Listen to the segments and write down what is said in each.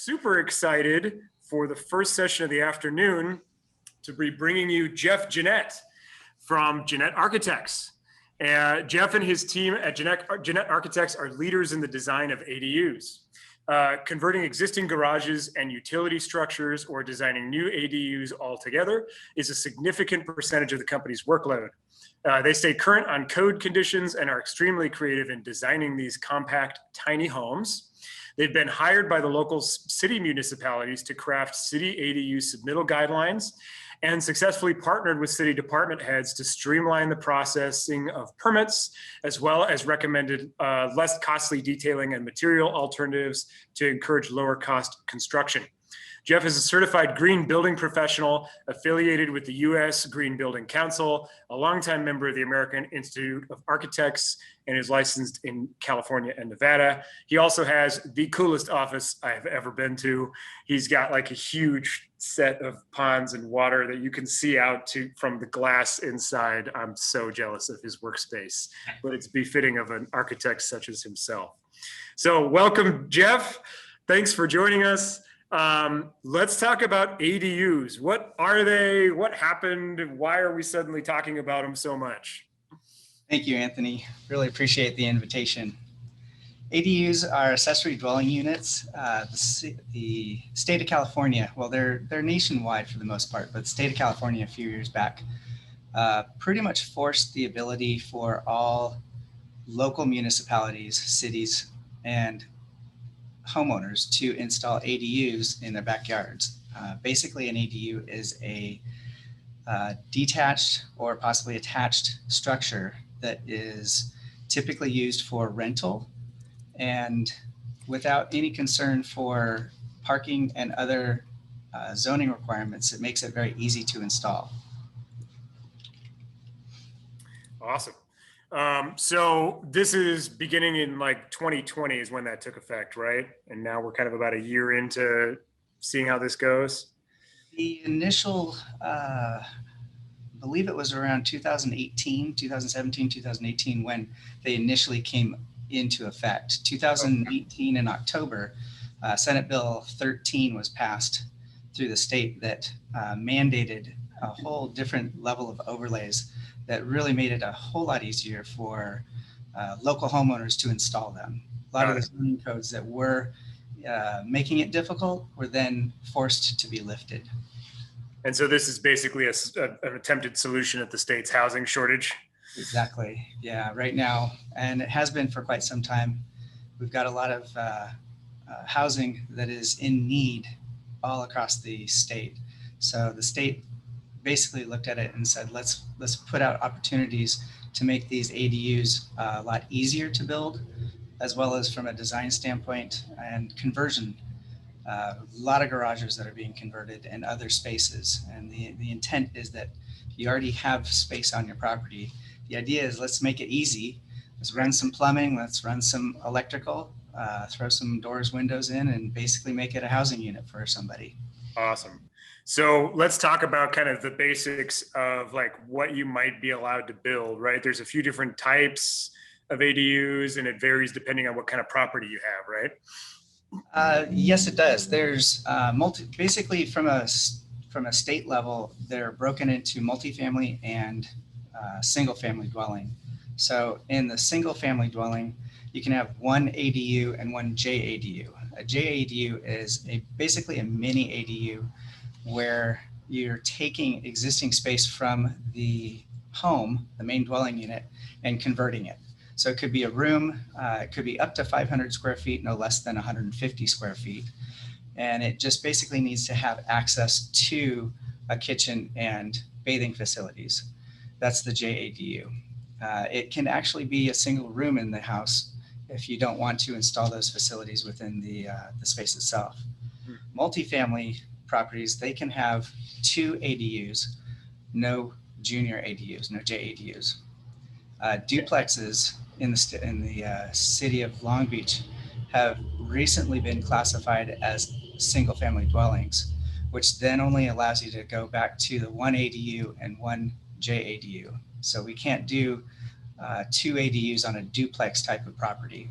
super excited for the first session of the afternoon to be bringing you Jeff Jeanette from Jeanette Architects. Jeff and his team at Jeanette Architects are leaders in the design of ADUs. Converting existing garages and utility structures or designing new ADUs altogether is a significant percentage of the company's workload. They stay current on code conditions and are extremely creative in designing these compact, tiny homes. They've been hired by the local city municipalities to craft city ADU submittal guidelines and successfully partnered with city department heads to streamline the processing of permits, as well as recommended less costly detailing and material alternatives to encourage lower cost construction. Jeff is a certified green building professional affiliated with the U.S. Green Building Council, a longtime member of the American Institute of Architects, and is licensed in California and Nevada. He also has the coolest office I've ever been to. He's got like a huge set of ponds and water that you can see out from the glass inside. I'm so jealous of his workspace, but it's befitting of an architect such as himself. So welcome, Jeff. Thanks for joining us. Let's talk about ADUs. What are they? What happened? Why are we suddenly talking about them so much? Thank you, Anthony. Really appreciate the invitation. ADUs are accessory dwelling units. The state of California, well, they're nationwide for the most part, but the state of California a few years back pretty much forced the ability for all local municipalities, cities, and homeowners to install ADUs in their backyards. Basically, an ADU is a detached or possibly attached structure that is typically used for rental and without any concern for parking and other zoning requirements. It makes it very easy to install. Awesome. So this is beginning in like 2020 is when that took effect, right? And now we're kind of about a year into seeing how this goes. The initial, I believe it was around 2018, 2017, 2018, when they initially came into effect. 2018 in October, Senate Bill 13 was passed through the state that mandated a whole different level of overlays that really made it a whole lot easier for local homeowners to install them. A lot of the zoning codes that were making it difficult were then forced to be lifted. And so this is basically an attempted solution at the state's housing shortage? Exactly, yeah, right now, and it has been for quite some time. We've got a lot of housing that is in need all across the state. So the state basically looked at it and said, let's put out opportunities to make these ADUs a lot easier to build, as well as from a design standpoint and conversion. A lot of garages that are being converted and other spaces. And the intent is that you already have space on your property. The idea is let's make it easy. Let's run some plumbing, let's run some electrical, throw some doors, windows in, and basically make it a housing unit for somebody. Awesome. So let's talk about kind of the basics of like what you might be allowed to build, right? There's a few different types of ADUs and it varies depending on what kind of property you have, right? Yes, it does. There's basically from a state level, they're broken into multifamily and single family dwelling. So in the single family dwelling, you can have one ADU and one JADU. A JADU is basically a mini ADU where you're taking existing space from the home, the main dwelling unit, and converting it. So it could be a room, it could be up to 500 square feet, no less than 150 square feet. And it just basically needs to have access to a kitchen and bathing facilities. That's the JADU. It can actually be a single room in the house if you don't want to install those facilities within the space itself. Multifamily properties, they can have two ADUs, no junior ADUs, no JADUs. Duplexes in the city of Long Beach have recently been classified as single family dwellings, which then only allows you to go back to the one ADU and one JADU. So we can't do two ADUs on a duplex type of property.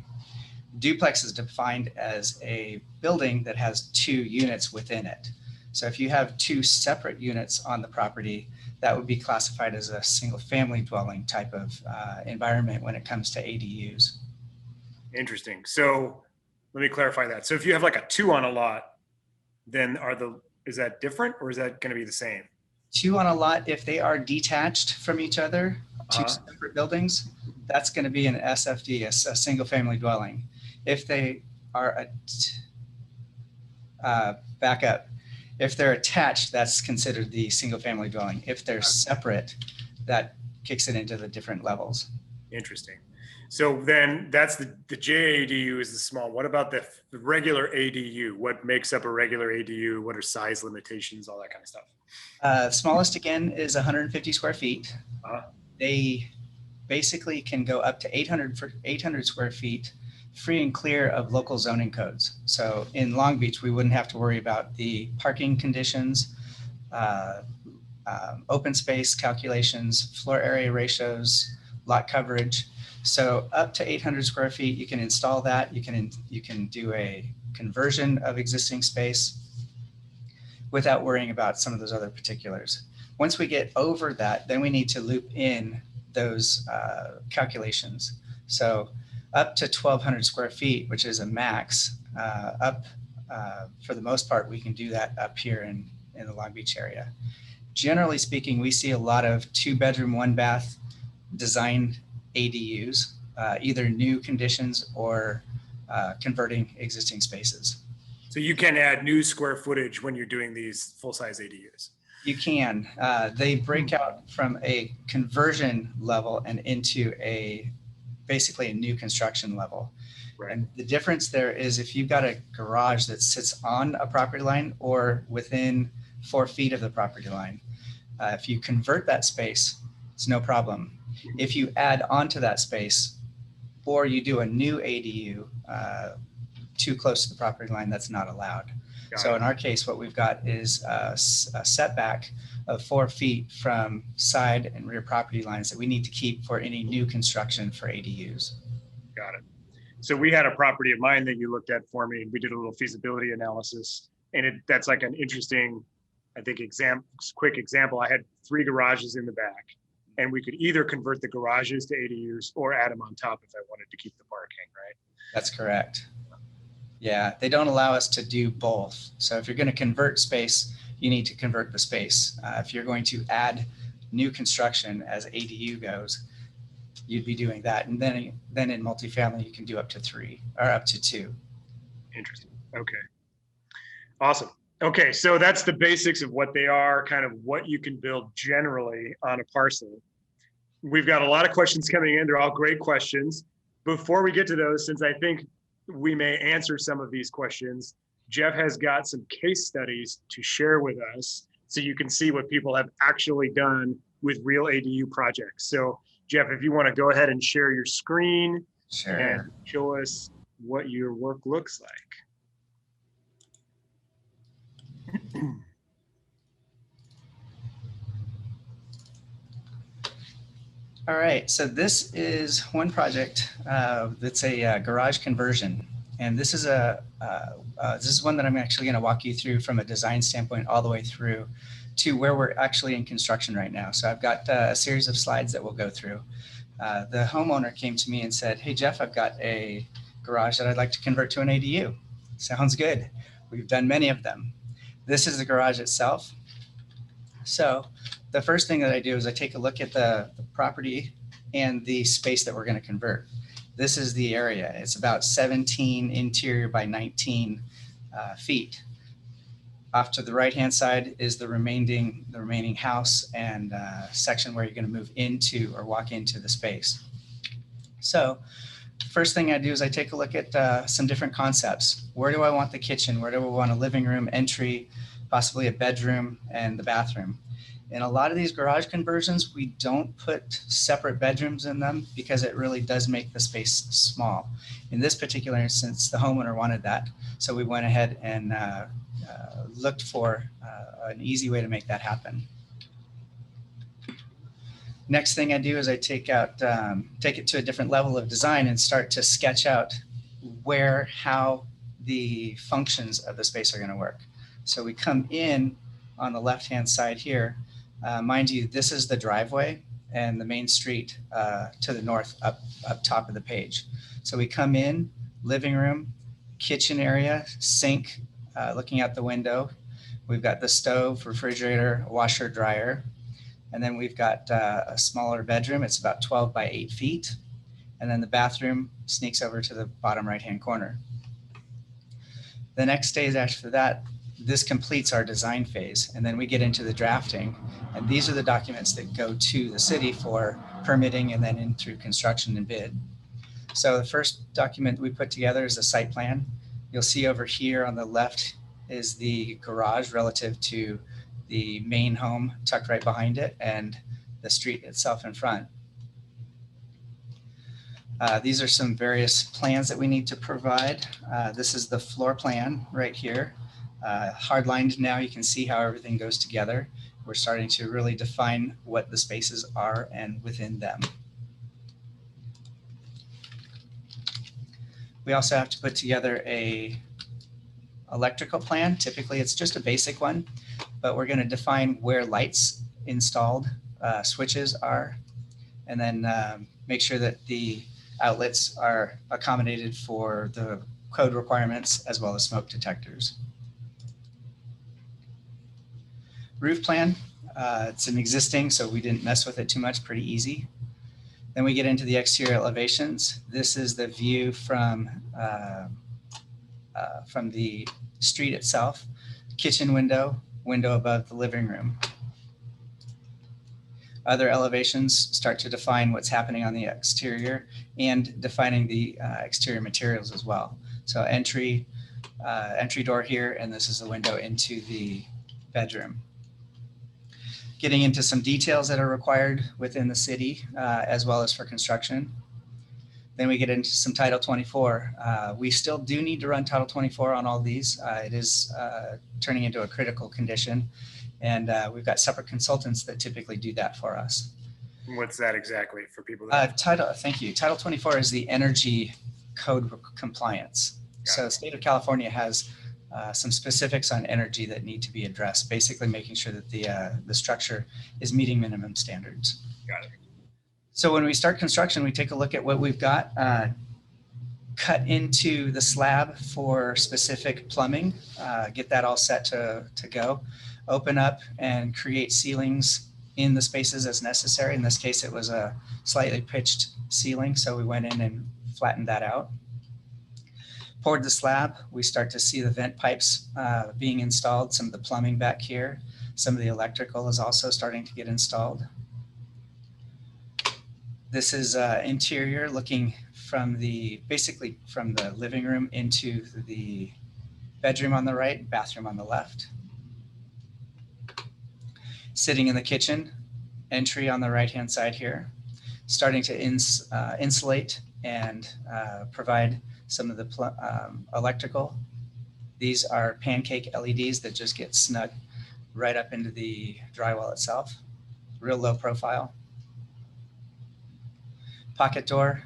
Duplex is defined as a building that has 2 units within it. So if you have 2 separate units on the property, that would be classified as a single family dwelling type of environment when it comes to ADUs. Interesting. So let me clarify that. So if you have like a 2 on a lot, then is that different or is that going to be the same? 2 on a lot, if they are detached from each other, 2 Uh-huh. separate buildings, that's going to be an SFD, a single family dwelling. If they are back up, if they're attached, that's considered the single family dwelling. If they're separate, that kicks it into the different levels. Interesting. So then that's the JADU is the small. What about the regular ADU? What makes up a regular ADU? What are size limitations? All that kind of stuff. Smallest again is 150 square feet. Uh-huh. They basically can go up to 800 square feet, free and clear of local zoning codes. So in Long Beach, we wouldn't have to worry about the parking conditions, open space calculations, floor area ratios, lot coverage. So up to 800 square feet, you can install that. You can do a conversion of existing space without worrying about some of those other particulars. Once we get over that, then we need to loop in those calculations. So up to 1,200 square feet, which is a max, for the most part, we can do that up here in the Long Beach area. Generally speaking, we see a lot of 2-bedroom, 1-bath design ADUs, either new conditions or converting existing spaces. So you can add new square footage when you're doing these full-size ADUs. You can. They break out from a conversion level and into basically a new construction level. Right. And the difference there is if you've got a garage that sits on a property line or within 4 feet of the property line, if you convert that space, it's no problem. If you add onto that space or you do a new ADU too close to the property line, that's not allowed. So in our case, what we've got is a setback of 4 feet from side and rear property lines that we need to keep for any new construction for ADUs. Got it. So we had a property of mine that you looked at for me, and we did a little feasibility analysis, and that's like an interesting, I think, quick example. I had 3 garages in the back, and we could either convert the garages to ADUs or add them on top if I wanted to keep the parking, right? That's correct. Yeah, they don't allow us to do both. So if you're going to convert space, you need to convert the space. If you're going to add new construction as ADU goes, you'd be doing that. And then in multifamily, you can do up to 3 or up to 2. Interesting. Okay. Awesome. Okay. So that's the basics of what they are, kind of what you can build generally on a parcel. We've got a lot of questions coming in. They're all great questions. Before we get to those, since I think we may answer some of these questions, Jeff has got some case studies to share with us so you can see what people have actually done with real ADU projects. So Jeff, if you want to go ahead and share your screen. Sure. And show us what your work looks like. All right, so this is one project that's a garage conversion, and this is one that I'm actually going to walk you through from a design standpoint all the way through to where we're actually in construction right now. So I've got a series of slides that we'll go through. The homeowner came to me and said, "Hey Jeff, I've got a garage that I'd like to convert to an ADU." Sounds good. We've done many of them. This is the garage itself. So the first thing that I do is I take a look at the property and the space that we're going to convert. This is the area. It's about 17 interior by 19 feet. Off to the right-hand side is the remaining house and section where you're going to move into or walk into the space. So first thing I do is I take a look at some different concepts. Where do I want the kitchen? Where do I want a living room, entry, possibly a bedroom, and the bathroom? In a lot of these garage conversions, we don't put separate bedrooms in them because it really does make the space small. In this particular instance, the homeowner wanted that. So we went ahead and looked for an easy way to make that happen. Next thing I do is I take it to a different level of design and start to sketch out how the functions of the space are going to work. So we come in on the left-hand side here. Mind you, this is the driveway and the main street to the north up top of the page. So we come in, living room, kitchen area, sink, looking out the window. We've got the stove, refrigerator, washer, dryer. And then we've got a smaller bedroom. It's about 12 by 8 feet. And then the bathroom sneaks over to the bottom right-hand corner. The next stage after that, this completes our design phase. And then we get into the drafting. And these are the documents that go to the city for permitting and then in through construction and bid. So the first document we put together is a site plan. You'll see over here on the left is the garage relative to the main home tucked right behind it and the street itself in front. These are some various plans that we need to provide. This is the floor plan right here. Hardlined now, you can see how everything goes together. We're starting to really define what the spaces are and within them. We also have to put together a electrical plan. Typically, it's just a basic one, but we're going to define where lights installed, switches are, and then make sure that the outlets are accommodated for the code requirements as well as smoke detectors. Roof plan, it's an existing, so we didn't mess with it too much, pretty easy. Then we get into the exterior elevations. This is the view from the street itself, kitchen window, window above the living room. Other elevations start to define what's happening on the exterior and defining the exterior materials as well. So entry door here, and this is the window into the bedroom. Getting into some details that are required within the city as well as for construction. Then we get into some Title 24. We still do need to run Title 24 on all these. It is turning into a critical condition. And we've got separate consultants that typically do that for us. What's that exactly for people? Thank you. Title 24 is the energy code compliance. So the state of California has some specifics on energy that need to be addressed, basically making sure that the structure is meeting minimum standards. Got it. So when we start construction, we take a look at what we've got cut into the slab for specific plumbing, get that all set to go. Open up and create ceilings in the spaces as necessary. In this case, it was a slightly pitched ceiling, so we went in and flattened that out. Poured the slab, we start to see the vent pipes being installed, some of the plumbing back here, some of the electrical is also starting to get installed. This is interior looking from basically from the living room into the bedroom on the right, bathroom on the left. Sitting in the kitchen, entry on the right-hand side here, starting to insulate and provide some of the electrical. These are pancake LEDs that just get snug right up into the drywall itself, real low profile. Pocket door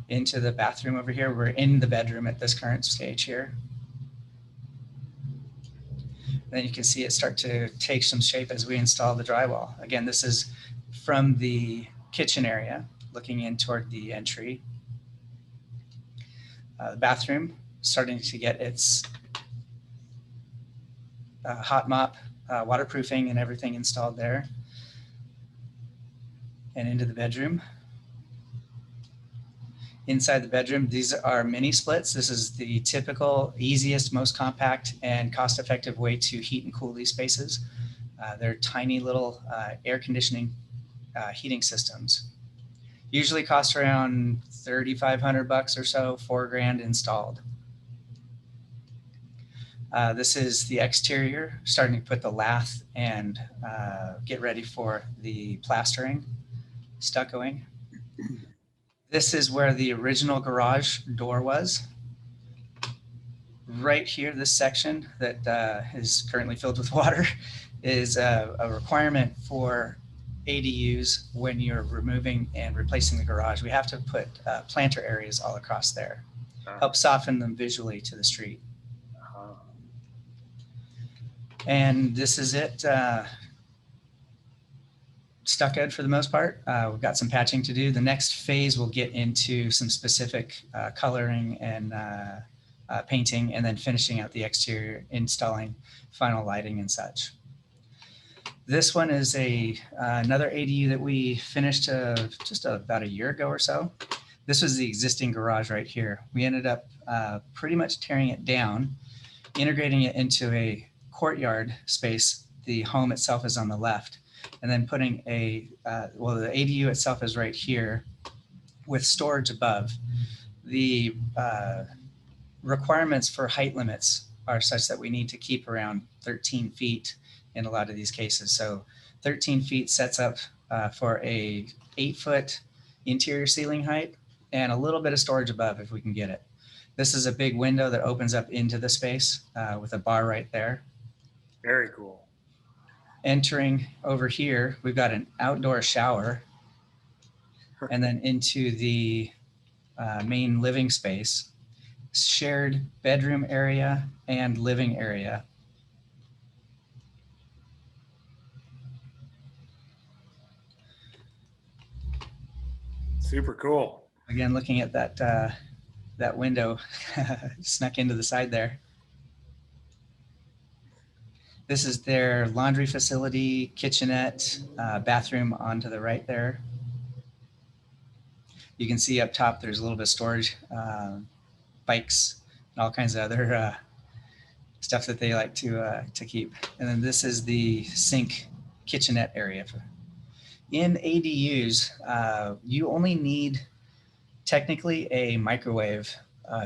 into the bathroom over here. We're in the bedroom at this current stage here. Then you can see it start to take some shape as we install the drywall. Again, this is from the kitchen area, looking in toward the entry. The bathroom starting to get its hot mop, waterproofing and everything installed there. And into the bedroom. Inside the bedroom, these are mini splits. This is the typical, easiest, most compact and cost-effective way to heat and cool these spaces. They're tiny little air conditioning heating systems. Usually cost around $3,500 or so, $4,000 installed. This is the exterior, starting to put the lath and get ready for the plastering, stuccoing. This is where the original garage door was. Right here, this section that is currently filled with water is a requirement for ADUs when you're removing and replacing the garage. We have to put planter areas all across there. help soften them visually to the street. Uh-huh. And this is it. Stuccoed for the most part. We've got some patching to do. The next phase will get into some specific coloring and painting, and then finishing out the exterior, installing final lighting and such. This one is another ADU that we finished just about a year ago or so. This was the existing garage right here. We ended up pretty much tearing it down, integrating it into a courtyard space. The home itself is on the left, and then putting the ADU itself is right here with storage above. The requirements for height limits are such that we need to keep around 13 feet in a lot of these cases. So 13 feet sets up for a 8-foot interior ceiling height and a little bit of storage above if we can get it. This is a big window that opens up into the space with a bar right there. Very cool. Entering over here, we've got an outdoor shower, and then into the main living space, shared bedroom area and living area. Super cool. Again, looking at that window snuck into the side there. This is their laundry facility, kitchenette, bathroom on to the right there. You can see up top there's a little bit of storage, bikes, and all kinds of other stuff that they like to keep. And then this is the sink kitchenette area. In ADUs, you only need technically a microwave,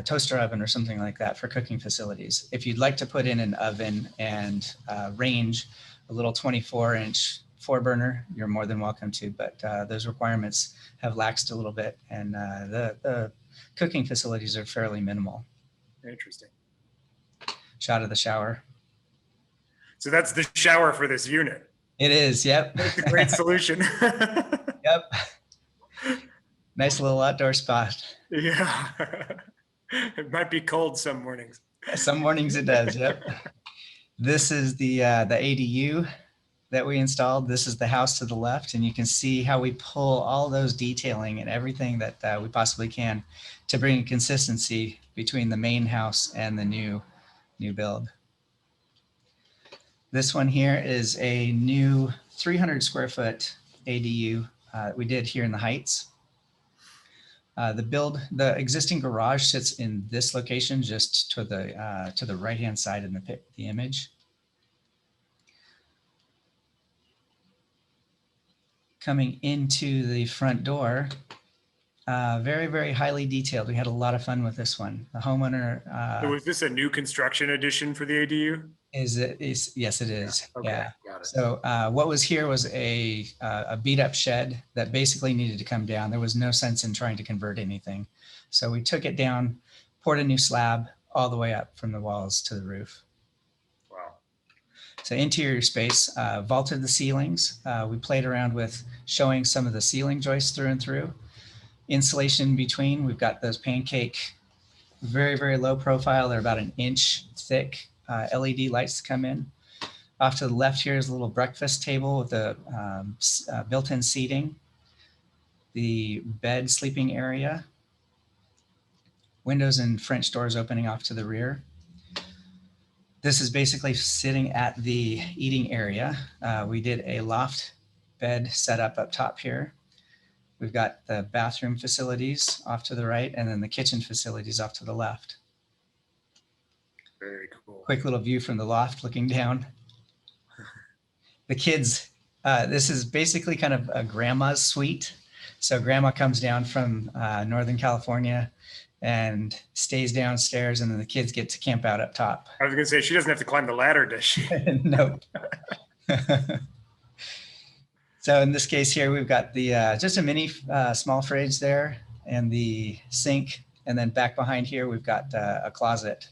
toaster oven or something like that for cooking facilities. If you'd like to put in an oven and range, a little 24-inch 4-burner, you're more than welcome to, but those requirements have laxed a little bit, and the cooking facilities are fairly minimal. Interesting. Shot of the shower. So that's the shower for this unit. It is, yep. That's a great solution. Yep. Nice little outdoor spot. Yeah. It might be cold some mornings. Some mornings it does, yep. This is the ADU that we installed. This is the house to the left, and you can see how we pull all those detailing and everything that we possibly can to bring consistency between the main house and the new build. This one here is a new 300 square foot ADU we did here in the Heights. The existing garage sits in this location, just to the right-hand side in the image. Coming into the front door, very, very highly detailed. We had a lot of fun with this one. The homeowner. So was this a new construction addition for the ADU? Yes, it is. Yeah. Okay, Yeah. got it. So what was here was a beat up shed that basically needed to come down. There was no sense in trying to convert anything. So we took it down, poured a new slab all the way up from the walls to the roof. Wow. So interior space, vaulted the ceilings. We played around with showing some of the ceiling joists through and through. Insulation in between, we've got those pancake, very, very low profile. They're about an inch thick LED lights to come in. Off to the left here is a little breakfast table with the built-in seating, the bed sleeping area, windows and French doors opening off to the rear. This is basically sitting at the eating area. We did a loft bed setup up top here. We've got the bathroom facilities off to the right, and then the kitchen facilities off to the left. Very cool. Quick little view from the loft looking down. The kids, this is basically kind of a grandma's suite. So grandma comes down from Northern California and stays downstairs, and then the kids get to camp out up top. I was going to say, she doesn't have to climb the ladder, does she? Nope. So in this case here, we've got the just a mini small fridge there and the sink. And then back behind here, we've got a closet.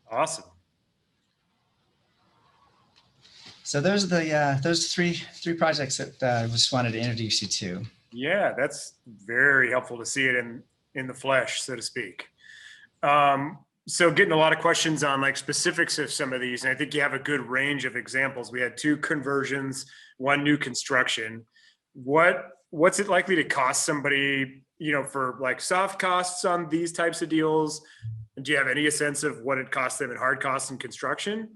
Awesome. So those are those three projects that I just wanted to introduce you to. Yeah, that's very helpful to see it in the flesh, so to speak. So getting a lot of questions on like specifics of some of these, and I think you have a good range of examples. We had 2 conversions, 1 new construction. What's it likely to cost somebody, for like soft costs on these types of deals? Do you have any sense of what it costs them in hard costs in construction?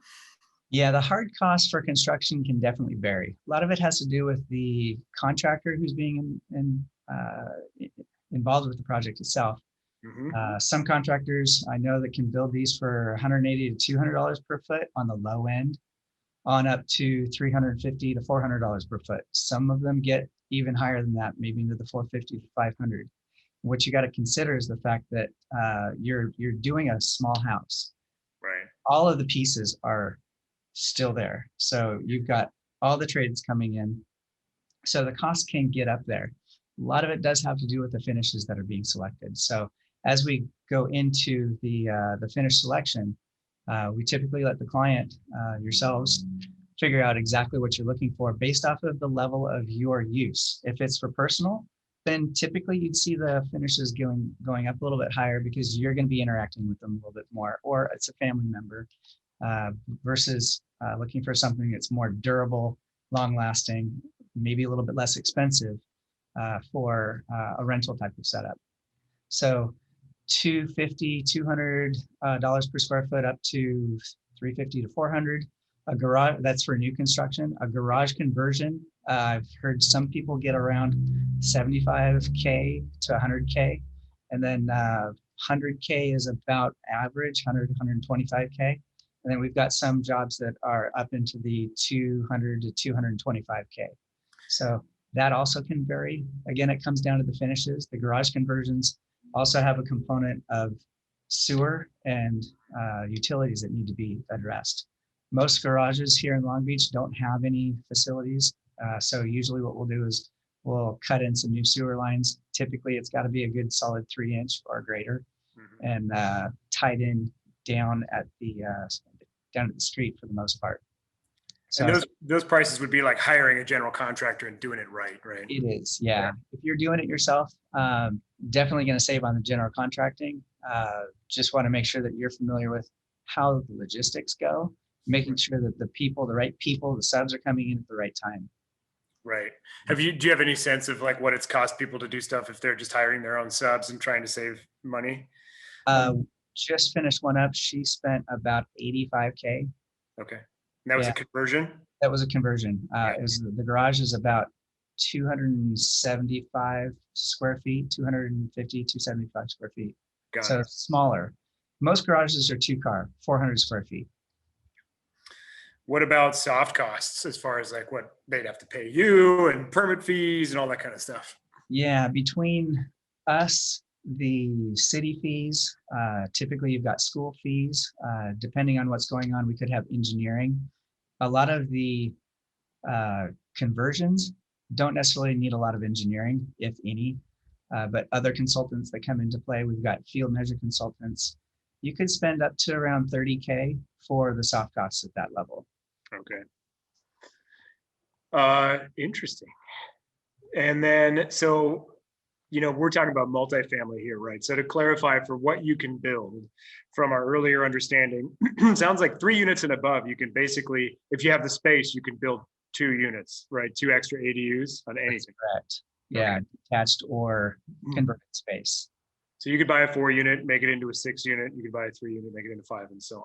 Yeah, the hard cost for construction can definitely vary. A lot of it has to do with the contractor who's being involved with the project itself. Hmm. Some contractors I know that can build these for $180 to $200 per foot on the low end, on up to $350 to $400 per foot. Some of them get even higher than that, maybe into the 450 to 500. What you got to consider is the fact that you're doing a small house. Right. All of the pieces are still there, so you've got all the trades coming in. So the cost can get up there. A lot of it does have to do with the finishes that are being selected. So as we go into the finish selection, we typically let the client, yourselves, figure out exactly what you're looking for based off of the level of your use. If it's for personal, then typically you'd see the finishes going up a little bit higher because you're going to be interacting with them a little bit more, or it's a family member, versus looking for something that's more durable, long lasting, maybe a little bit less expensive for a rental type of setup. So 250, $200 per square foot up to 350 to 400. A garage, that's for new construction. A garage conversion, I've heard some people get around 75K to 100K. And then 100K is about average, 100, 125K. And then we've got some jobs that are up into the 200 to 225K. So that also can vary. Again, it comes down to the finishes. The garage conversions also have a component of sewer and utilities that need to be addressed. Most garages here in Long Beach don't have any facilities. So usually what we'll do is we'll cut in some new sewer lines. Typically, it's got to be a good solid 3-inch or greater, and tied in down at the street for the most part. And So those prices would be like hiring a general contractor and doing it right? it is, yeah. If you're doing it yourself, definitely going to save on the general contracting. Just want to make sure that you're familiar with how the logistics go, making sure that the right people, the subs are coming in at the right time. Right. Do you have any sense of like what it's cost people to do stuff if they're just hiring their own subs and trying to save money? Just finished one up. She spent about 85K. Okay. And that was Yeah, a conversion? that was a conversion. Yeah. The garage is about 275 square feet, 250, 275 square feet. Got So it. it's smaller. Most garages are 2-car, 400 square feet. What about soft costs as far as like what they'd have to pay you and permit fees and all that kind of stuff? Yeah, between us, the city fees, typically you've got school fees. Depending on what's going on, we could have engineering. A lot of the conversions don't necessarily need a lot of engineering, if any, but other consultants that come into play, we've got field measure consultants. You could spend up to around 30K for the soft costs at that level. Okay. Interesting. And then, so, we're talking about multifamily here, right? So to clarify, for what you can build from our earlier understanding, sounds like 3 units and above, you can basically, if you have the space, you can build 2 units, right? 2 extra ADUs on anything. That's correct. Yeah, okay. Detached or converted space. So you could buy a 4-unit, make it into a 6-unit. You could buy a 3-unit, make it into 5, and so on.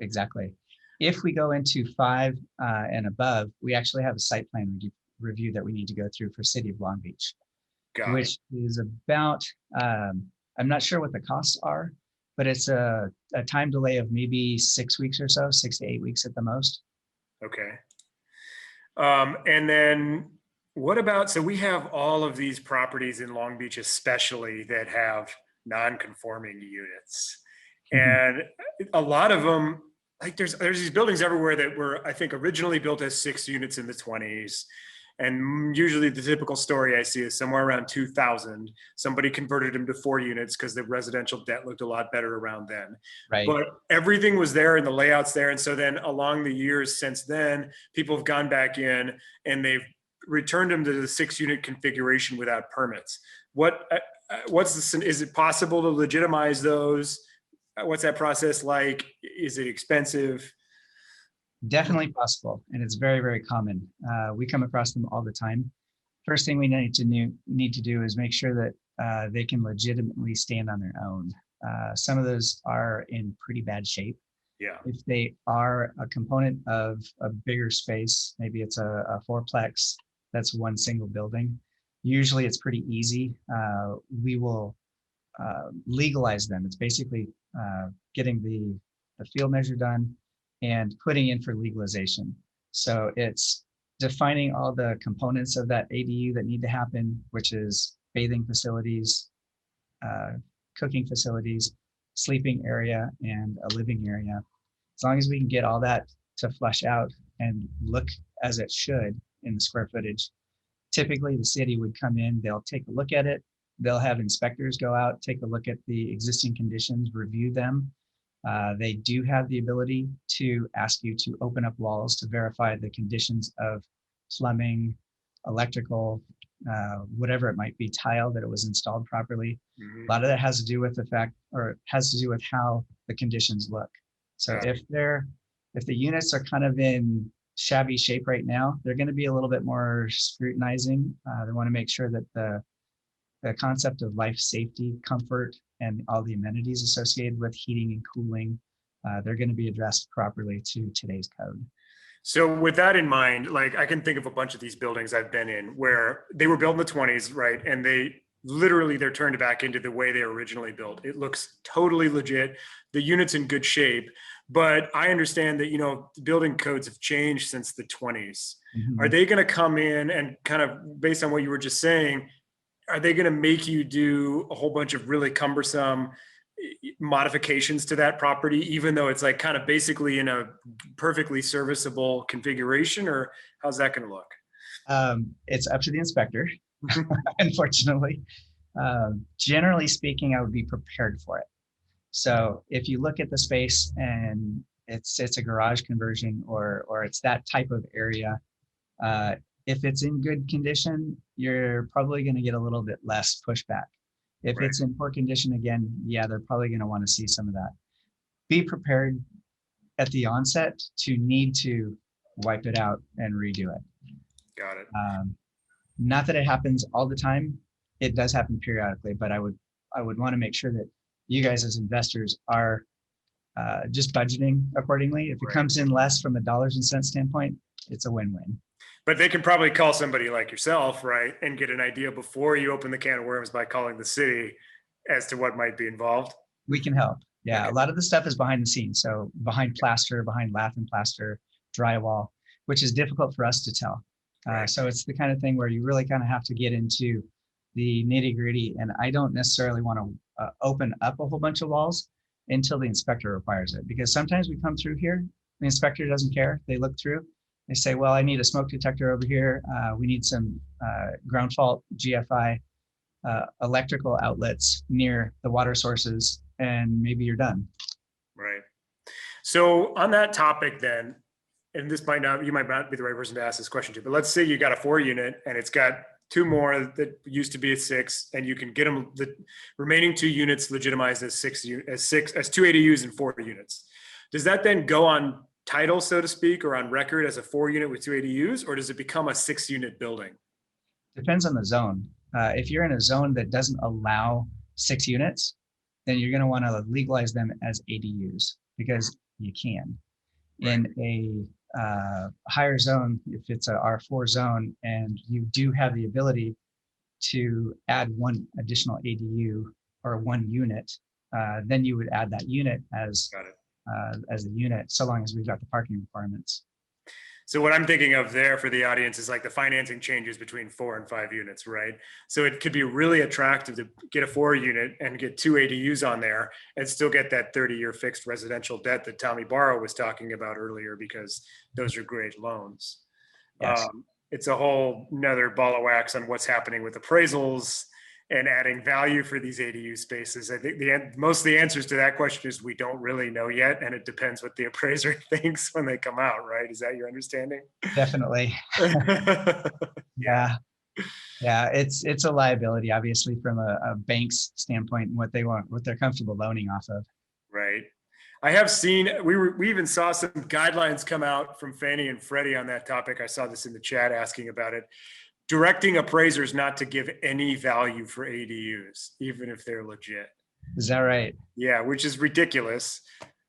Exactly. If we go into 5 and above, we actually have a site plan review that we need to go through for City of Long Beach, which is about, I'm not sure what the costs are, but it's a time delay of maybe 6 weeks or so, 6 to 8 weeks at the most. Okay. And then what about, so we have all of these properties in Long Beach, especially that have non-conforming units. And a lot of them, like there's these buildings everywhere that were, I think, originally built as 6 units in the 20s. And usually the typical story I see is somewhere around 2000, somebody converted them to 4 units because the residential debt looked a lot better around then. Right. But everything was there and the layouts there. And so then along the years since then, people have gone back in and they've returned them to the 6-unit configuration without permits. Is it possible to legitimize those? What's that process like? Is it expensive? Definitely possible, and it's very, very common. We come across them all the time. First thing we need to do is make sure that they can legitimately stand on their own. Some of those are in pretty bad shape. Yeah. If they are a component of a bigger space, maybe it's a fourplex that's one single building, usually it's pretty easy. We will legalize them. It's basically getting the field measure done and putting in for legalization. So it's defining all the components of that ADU that need to happen, which is bathing facilities, cooking facilities, sleeping area, and a living area. As long as we can get all that to flush out and look as it should in the square footage, typically the city would come in, they'll take a look at it, they'll have inspectors go out, take a look at the existing conditions, review them. They do have the ability to ask you to open up walls to verify the conditions of plumbing, electrical, whatever it might be, tile, that it was installed properly. Mm-hmm. A lot of that has to do with the fact, or has to do with how the conditions look. So if the units are kind of in shabby shape right now, they're going to be a little bit more scrutinizing. They want to make sure that the concept of life safety, comfort, and all the amenities associated with heating and cooling, they're going to be addressed properly to today's code. So with that in mind, like I can think of a bunch of these buildings I've been in where they were built in the 20s, right? And they're turned back into the way they were originally built. It looks totally legit. The unit's in good shape, but I understand that, the building codes have changed since the 20s. Mm-hmm. Are they going to come in and kind of, based on what you were just saying, are they going to make you do a whole bunch of really cumbersome modifications to that property, even though it's like kind of basically in a perfectly serviceable configuration, or how's that going to look? It's up to the inspector, unfortunately. Generally speaking, I would be prepared for it. So if you look at the space and it's a garage conversion or it's that type of area, if it's in good condition, you're probably going to get a little bit less pushback. If Right. It's in poor condition, again, yeah, they're probably going to want to see some of that. Be prepared at the onset to need to wipe it out and redo it. Got it. Not that it happens all the time. It does happen periodically, but I would want to make sure that you guys as investors are just budgeting accordingly. If it comes in less from a dollars and cents standpoint, it's a win-win. But they can probably call somebody like yourself, right, and get an idea before you open the can of worms by calling the city as to what might be involved. We can help. Yeah, Okay. A lot of the stuff is behind the scenes. So behind plaster, behind lath and plaster, drywall, which is difficult for us to tell. Right. So it's the kind of thing where you really kind of have to get into the nitty gritty. And I don't necessarily want to open up a whole bunch of walls until the inspector requires it. Because sometimes we come through here, the inspector doesn't care. They look through. They say, well, I need a smoke detector over here. We need some ground fault GFI electrical outlets near the water sources, and maybe you're done. Right. So on that topic then, and you might not be the right person to ask this question to, but let's say you got a 4-unit and it's got 2 more that used to be a 6, and you can get them, the remaining 2 units legitimized as 2 ADUs and 4 units. Does that then go on title, so to speak, or on record as a 4-unit with 2 ADUs, or does it become a 6-unit building? Depends on the zone. If you're in a zone that doesn't allow 6 units, then you're going to want to legalize them as ADUs because you can. Right. In a higher zone, if it's a R4 zone and you do have the ability to add 1 additional ADU or 1 unit, then you would add that unit as a unit, so long as we've got the parking requirements. So what I'm thinking of there for the audience is like the financing changes between 4 and 5 units, right? So it could be really attractive to get a 4-unit and get 2 ADUs on there and still get that 30-year fixed residential debt that Tommy Barrow was talking about earlier, because those are great loans. Yes. It's a whole nother ball of wax on what's happening with appraisals and adding value for these ADU spaces? I think most of the answers to that question is we don't really know yet, and it depends what the appraiser thinks when they come out, right? Is that your understanding? Definitely. Yeah. Yeah. It's a liability, obviously, from a bank's standpoint and what they want, what they're comfortable loaning off of. Right. I have seen, we even saw some guidelines come out from Fannie and Freddie on that topic. I saw this in the chat asking about it, directing appraisers not to give any value for ADUs, even if they're legit. Is that right? Yeah, which is ridiculous.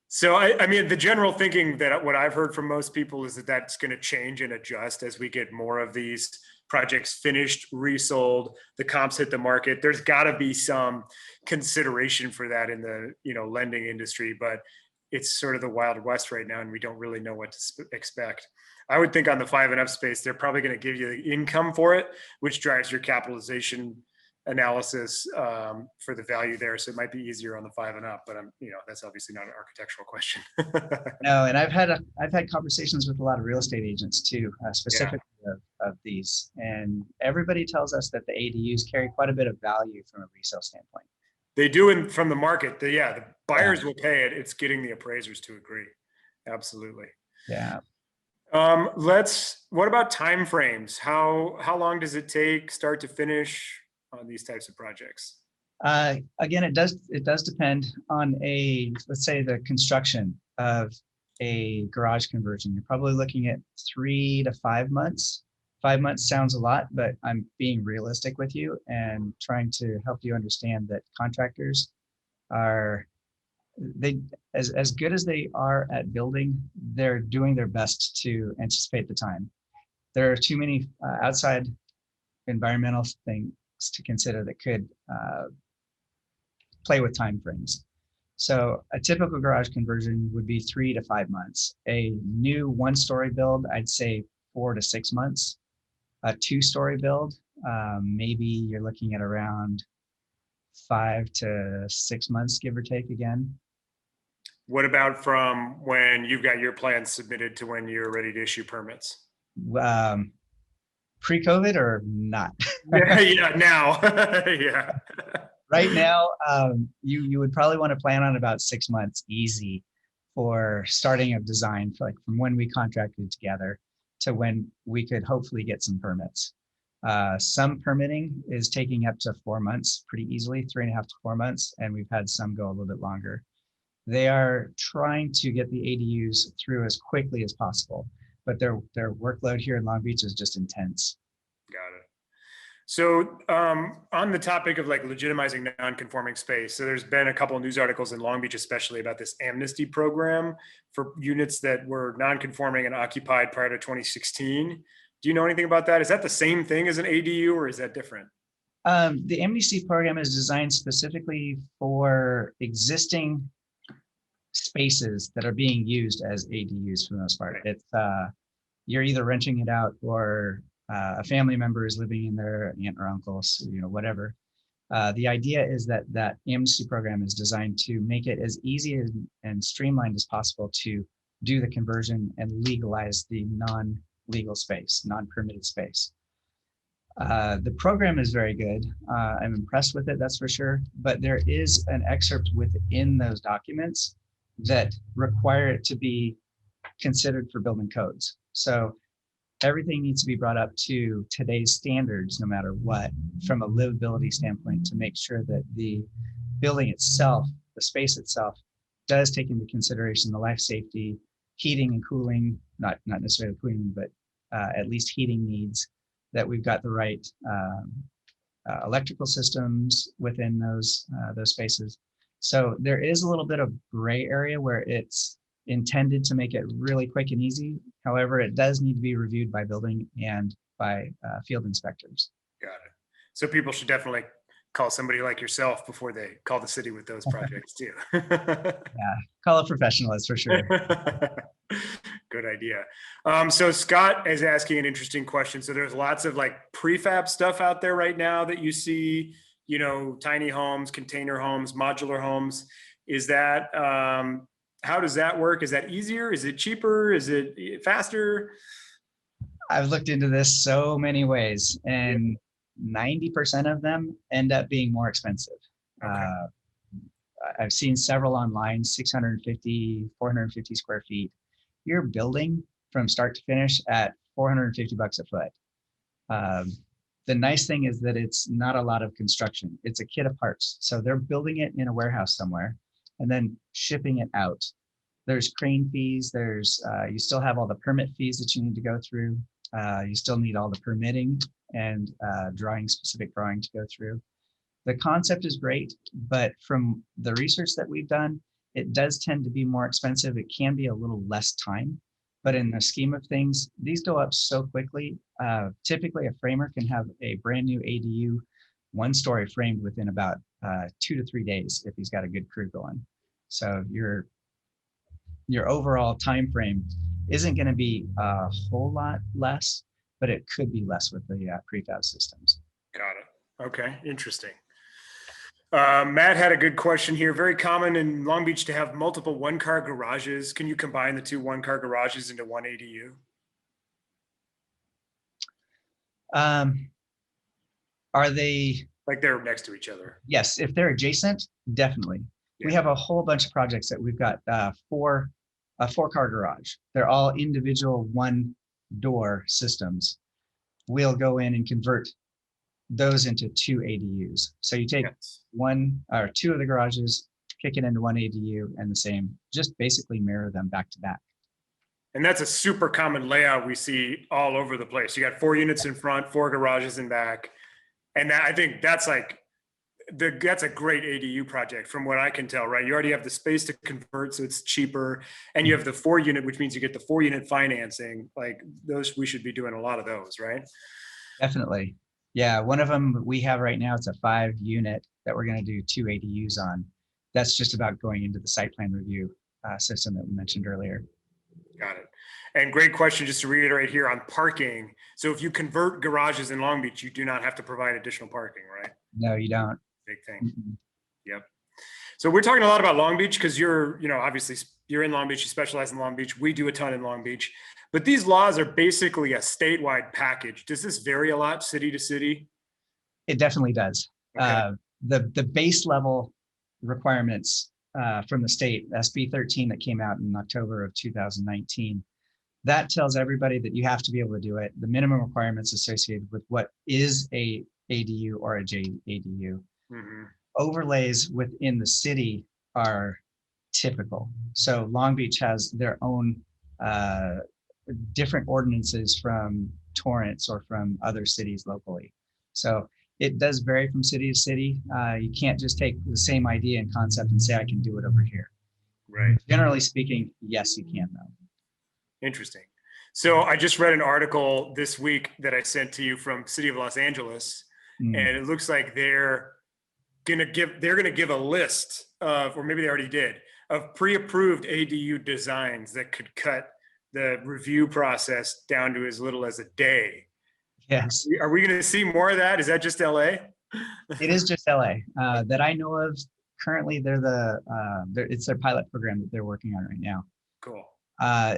So I mean, the general thinking that what I've heard from most people is that that's going to change and adjust as we get more of these projects finished, resold, the comps hit the market. There's got to be some consideration for that in the lending industry, but it's sort of the Wild West right now, and we don't really know what to expect. I would think on the 5 and up space, they're probably going to give you the income for it, which drives your capitalization analysis for the value there. So it might be easier on the 5 and up, but that's obviously not an architectural question. No, and I've had conversations with a lot of real estate agents too, specifically of these, and everybody tells us that the ADUs carry quite a bit of value from a resale standpoint. They do from the market. The buyers will pay it. It's getting the appraisers to agree. Absolutely. Yeah. What about time frames? How long does it take start to finish on these types of projects? Again, it does depend on let's say the construction of a garage conversion. You're probably looking at 3 to 5 months. 5 months sounds a lot, but I'm being realistic with you and trying to help you understand that contractors are, as good as they are at building, they're doing their best to anticipate the time. There are too many outside environmental things to consider that could play with time frames. So a typical garage conversion would be 3 to 5 months. A new 1-story build, I'd say 4 to 6 months. A 2-story build, maybe you're looking at around 5 to 6 months, give or take again. What about from when you've got your plans submitted to when you're ready to issue permits? Pre-COVID or not? yeah, now. Yeah. Right now, you would probably want to plan on about 6 months easy for starting of design, for from when we contracted together to when we could hopefully get some permits. Some permitting is taking up to 4 months pretty easily, 3.5 to 4 months, and we've had some go a little bit longer. They are trying to get the ADUs through as quickly as possible, but their workload here in Long Beach is just intense. Got it. So on the topic of legitimizing non-conforming space, so there's been a couple of news articles in Long Beach, especially about this amnesty program for units that were non-conforming and occupied prior to 2016. Do you know anything about that? Is that the same thing as an ADU, or is that different? The amnesty program is designed specifically for existing spaces that are being used as ADUs for the most part. It's you're either renting it out or a family member is living in their aunt or uncle's, whatever. The idea is that amnesty program is designed to make it as easy and streamlined as possible to do the conversion and legalize the non-legal space, non-permitted space. The program is very good. I'm impressed with it, that's for sure. But there is an excerpt within those documents that require it to be considered for building codes. So everything needs to be brought up to today's standards, no matter what, from a livability standpoint, to make sure that the building itself, the space itself, does take into consideration the life safety, heating and cooling, not necessarily cooling, but at least heating needs, that we've got the right electrical systems within those spaces. So there is a little bit of gray area where it's intended to make it really quick and easy. However, it does need to be reviewed by building and by field inspectors. Got it. So people should definitely call somebody like yourself before they call the city with those projects too. Yeah, call a professional, that's for sure. Good idea. So Scott is asking an interesting question. So there's lots of prefab stuff out there right now that you see, tiny homes, container homes, modular homes. Is that, how does that work? Is that easier? Is it cheaper? Is it faster? I've looked into this so many ways, and 90% of them end up being more expensive. Okay. I've seen several online, 650, 450 square feet. You're building from start to finish at $450 a foot. The nice thing is that it's not a lot of construction. It's a kit of parts. So they're building it in a warehouse somewhere and then shipping it out. There's crane fees. You still have all the permit fees that you need to go through. You still need all the permitting and specific drawing to go through. The concept is great, but from the research that we've done, it does tend to be more expensive. It can be a little less time, but in the scheme of things, these go up so quickly. Typically, a framer can have a brand new ADU, 1-story framed within about 2 to 3 days if he's got a good crew going. So your overall time frame isn't going to be a whole lot less, but it could be less with the prefab systems. Got it. Okay, interesting. Matt had a good question here. Very common in Long Beach to have multiple 1-car garages. Can you combine the 2 1-car garages into 1 ADU? Are they like they're next to each other? Yes, if they're adjacent, definitely. Yeah. We have a whole bunch of projects that we've got a 4-car garage. They're all individual 1-door systems. We'll go in and convert those into 2 ADUs. So you take 1 or 2 of the garages, kick it into 1 ADU, and the same, just basically mirror them back to back. And that's a super common layout we see all over the place. You got 4 units in front, 4 garages in back. And I think that's that's a great ADU project from what I can tell, right? You already have the space to convert, so it's cheaper. And you have the 4 unit, which means you get the 4 unit financing. Like those, we should be doing a lot of those, right? Definitely. Yeah, one of them we have right now, it's a 5 unit that we're going to do 2 ADUs on. That's just about going into the site plan review system that we mentioned earlier. Got it. And great question, just to reiterate here on parking. So if you convert garages in Long Beach, you do not have to provide additional parking, right? No, you don't. Big thing. Mm-hmm. Yep. So we're talking a lot about Long Beach because obviously you're in Long Beach, you specialize in Long Beach. We do a ton in Long Beach. But these laws are basically a statewide package. Does this vary a lot city to city? It definitely does. Okay. The base level requirements from the state, SB 13 that came out in October of 2019, that tells everybody that you have to be able to do it. The minimum requirements associated with what is a ADU or a JADU. Mm-hmm. Overlays within the city are typical. So Long Beach has their own different ordinances from Torrance or from other cities locally. So it does vary from city to city. You can't just take the same idea and concept and say, I can do it over here. Right. Generally speaking, yes, you can though. Interesting. So I just read an article this week that I sent to you from City of Los Angeles, and it looks like they're gonna give a list of, or maybe they already did, of pre-approved ADU designs that could cut the review process down to as little as a day. Yes. Are we going to see more of that? Is that just LA? It is just LA that I know of. Currently, it's their pilot program that they're working on right now. Cool.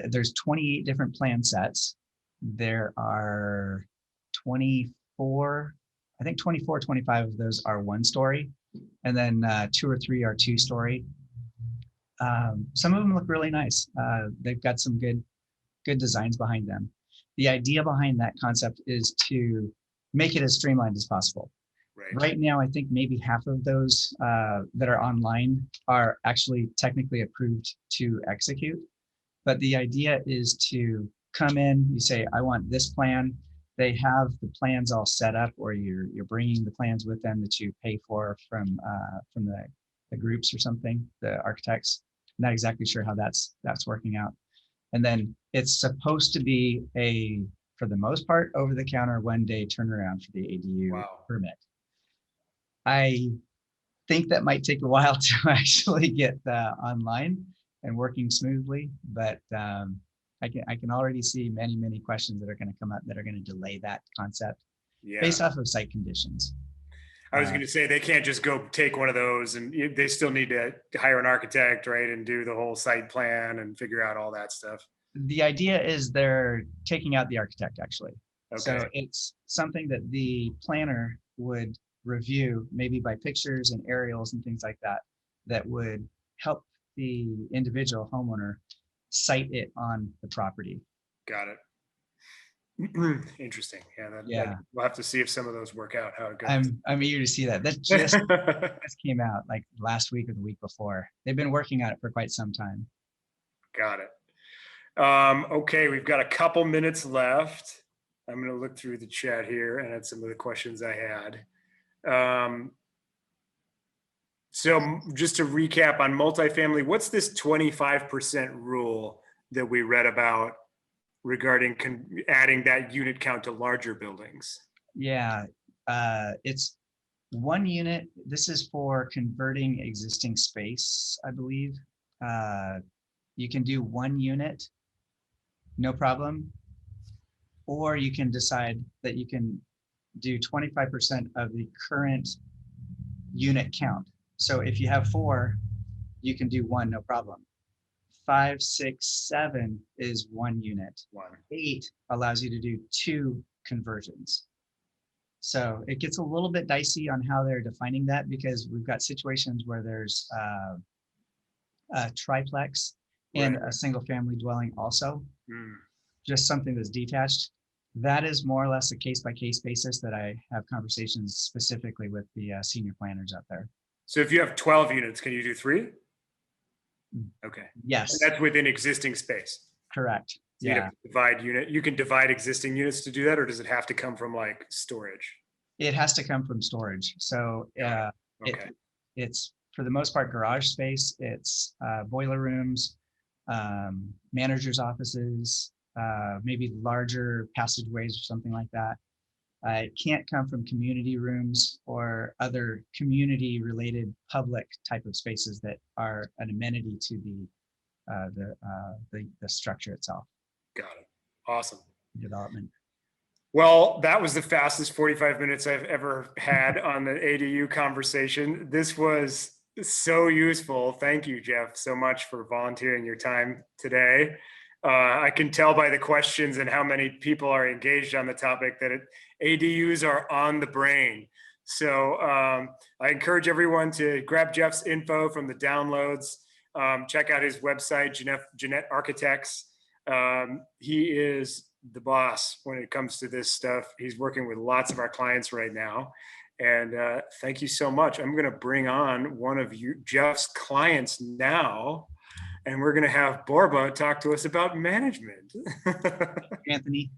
There's 28 different plan sets. There are 24, I think 24, 25 of those are 1-story, and then 2 or 3 are 2-story. Some of them look really nice. They've got some good designs behind them. The idea behind that concept is to make it as streamlined as possible. Right now, I think maybe half of those that are online are actually technically approved to execute. But the idea is to come in, you say, I want this plan. They have the plans all set up, or you're bringing the plans with them that you pay for from the groups or something, the architects. I'm not exactly sure how that's working out. And then it's supposed to be for the most part, over-the-counter 1-day turnaround for the ADU permit. I think that might take a while to actually get online and working smoothly, but I can already see many questions that are going to come up that are going to delay that concept based off of site conditions. I was going to say they can't just go take one of those, and they still need to hire an architect, right, and do the whole site plan and figure out all that stuff. The idea is they're taking out the architect, actually. So Okay. it's something that the planner would review, maybe by pictures and aerials and things like that, that would help the individual homeowner site it on the property. Got it. Interesting. Yeah, Yeah, we'll have to see if some of those work out, how it goes. I'm eager to see that. That just came out like last week or the week before. They've been working on it for quite some time. Got it. Okay, we've got a couple minutes left. I'm going to look through the chat here and at some of the questions I had. So just to recap on multifamily, what's this 25% rule that we read about regarding adding that unit count to larger buildings? Yeah, it's 1 unit. This is for converting existing space, I believe. You can do 1 unit, no problem. Or you can decide that you can do 25% of the current unit count. So if you have 4, you can do 1, no problem. 5, 6, 7 is 1 unit. 8 allows you to do 2 conversions. So it gets a little bit dicey on how they're defining that, because we've got situations where there's a triplex and a single family dwelling also, just something that's detached. That is more or less a case by case basis that I have conversations specifically with the senior planners out there. So if you have 12 units, can you do 3? Okay. Yes. And that's within existing space. Correct. So you divide unit. You can divide existing units to do that, or does it have to come from like storage? It has to come from storage. So okay. It's for the most part garage space. It's boiler rooms, managers' offices, maybe larger passageways or something like that. It can't come from community rooms or other community-related public type of spaces that are an amenity to the structure itself. Got it. Awesome. Development. Well, that was the fastest 45 minutes I've ever had on the ADU conversation. This was so useful. Thank you, Jeff, so much for volunteering your time today. I can tell by the questions and how many people are engaged on the topic that ADUs are on the brain. So I encourage everyone to grab Jeff's info from the downloads. Check out his website, Jeanette Architects. He is the boss when it comes to this stuff. He's working with lots of our clients right now. And thank you so much. I'm going to bring on one of Jeff's clients now, and we're going to have Borba talk to us about management. Anthony.